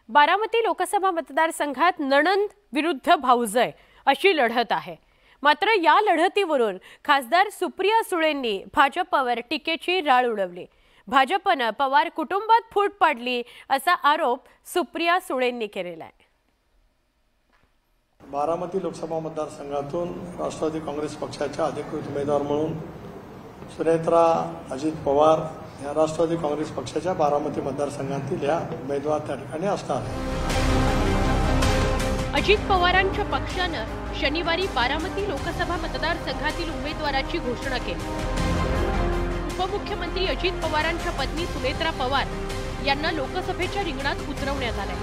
बारामती लोकसभा मतदारसंघात नणंद विरुद्ध भाऊजय अशी लढत आहे। मात्र या लढतीवरून खासदार सुप्रिया सुळेंनी भाजपवर टीकेची राळ उडवली। भाजपने पवार कुटुंबात फूट पाडली असा आरोप सुप्रिया सुळेंनी केलेला आहे। बारामती लोकसभा मतदारसंघातून राष्ट्रवादी काँग्रेस पक्षाच्या अधिकृत उमेदवार म्हणून सुनेत्रा अजित पवार या राष्ट्रवादी काँग्रेस पक्षाच्या बारामती मतदारसंघातील या उमेदवार त्या ठिकाणी असणार आहेत। अजित पवारांच्या पक्षानं शनिवारी बारामती लोकसभा मतदारसंघातील उमेदवाराची घोषणा केली। उपमुख्यमंत्री अजित पवारांच्या पत्नी सुनेत्रा पवार यांना लोकसभेच्या रिंगणात उतरवण्यात आले।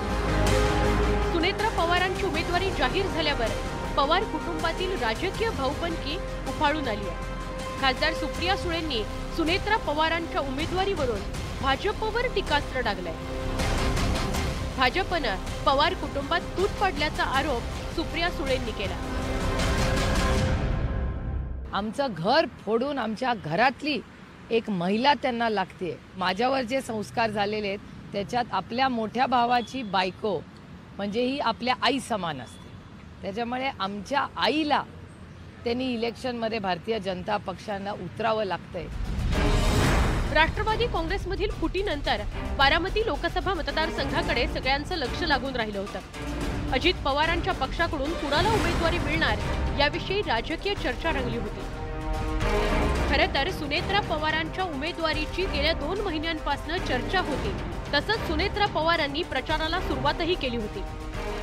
सुनेत्रा पवारांची उमेदवारी जाहीर झाल्यावर पवार कुटुंबातील राजकीय भाऊबंदकी उफाळून आली आहे। खासदार सुप्रिया सुळेंनी सुनेत्रा पवारांच्या उमेदवारीवरून भाजपवर टीकास्त्र डागलंय। भाजपने पवार कुटुंबात फूट पाडल्याचा आरोप सुप्रिया सुळेंनी केला। आमचं घर फोडून आमच्या घरातली एक महिला त्यांना लागते। माझ्यावर जे संस्कार झालेले आहेत त्याच्यात आपल्या मोठ्या भावाची बायको म्हणजे ही आपल्या आई समान असते। त्याच्यामुळे आमच्या आईला त्यांनी इलेक्शनमध्ये भारतीय जनता पक्षाला उतरावं लागतंय। राष्ट्रवादी काँग्रेसमधील फुटीनंतर बारामती लोकसभा मतदारसंघाकडे सगळ्यांचं लक्ष लागून राहिलं होतं। अजित पवारांच्या पक्षाकडून कुणाला उमेदवारी मिळणार याविषयी राजकीय चर्चा रंगली होती। खरं तर सुनेत्रा पवारांच्या उमेदवारीची गेल्या 2 महिन्यांपासून चर्चा होती। तसंच सुनेत्रा पवारांनी प्रचाराला सुरुवातही केली होती,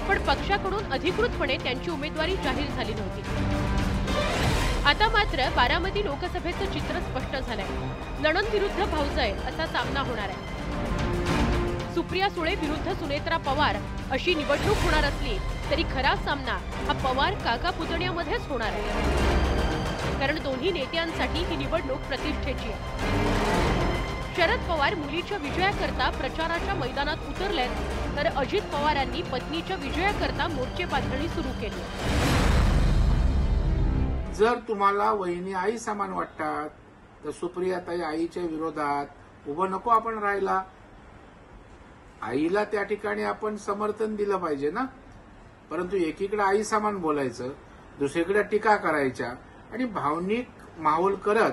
पण पक्षाकडून अधिकृतपणे त्यांची उमेदवारी जाहीर झाली नव्हती। आता मात्र बारामती लोकसभेचं चित्र स्पष्ट झालंय। नणंद विरुद्ध भाऊजय असा सामना होणार आहे। सुप्रिया सुळे विरुद्ध सुनेत्रा पवार अशी निवडणूक होणार असली तरी खरा सामना हा पवार काका पुतण्यामध्येच होणार आहे, कारण दोन्ही नेत्यांसाठी ही निवडणूक प्रतिष्ठेची आहे। शरद पवार मुलीच्या विजयाकरता प्रचाराच्या मैदानात उतरलेत, तर अजित पवारांनी पत्नीच्या विजयाकरता मोर्चे बांधणी सुरू केली। जर तुम्हाला वहिनी आई समान वाटतात तर सुप्रियाताई आईच्या विरोधात उभं नको आपण राहायला। आईला त्या ठिकाणी आपण समर्थन दिलं पाहिजे ना। परंतु एकीकडे आई समान बोलायचं, दुसरीकडे टीका करायच्या आणि भावनिक माहोल करत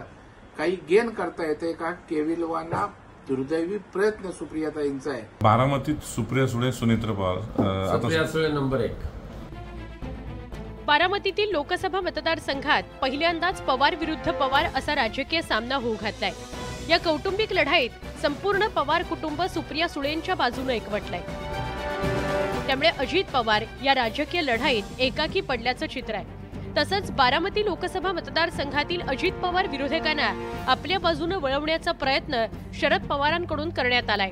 काही गेन करता येते का? केविलवाना दुर्दैवी प्रयत्न सुप्रियाताईंचा आहे। बारामतीत सुप्रिया सुळे सुनेत्रा पवार सुप्रिया सुळे नंबर 1। बारामतीतील लोकसभा मतदारसंघात पहिल्यांदाच पवार विरुद्ध पवार असा राजकीय सामना होऊ घातलाय। या कौटुंबिक लढाईत संपूर्ण पवार कुटुंब सुप्रिया सुळेंच्या बाजूने एकवटलंय। त्यामुळे अजित पवार या राजकीय लढाईत एकाकी पडल्याचं चित्र आहे। तसंच बारामती लोकसभा मतदारसंघातील अजित पवार विरोधकांना आपल्या बाजूने वळवण्याचा प्रयत्न शरद पवारांकडून करण्यात आलाय।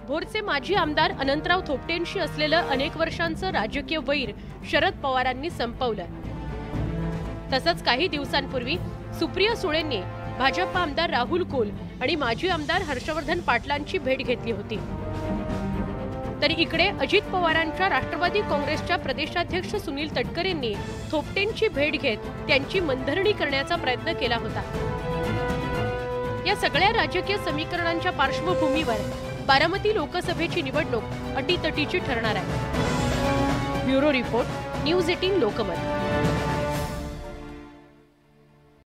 भोरचे माजी आमदार अनंतराव थोपटेंशी असलेलं अनेक वर्षांचं राजकीय वैर शरद पवारांनी संपवलं। तसंच काही दिवसांपूर्वी सुप्रिया सुळेंनी भाजप आमदार राहुल कुल आणि माजी आमदार हर्षवर्धन पाटलांची भेट घेतली होती। तर इकडे अजित पवारांच्या राष्ट्रवादी काँग्रेसच्या प्रदेशाध्यक्ष सुनील तटकरेंनी थोपटेंची भेट घेत त्यांची मनधरणी करण्याचा प्रयत्न केला होता। या सगळ्या राजकीय समीकरणांच्या पार्श्वभूमीवर बारामती लोकसभेची निवडणूक अटीतटीची ठरणार आहे। Bureau report, news 18 Lokmat.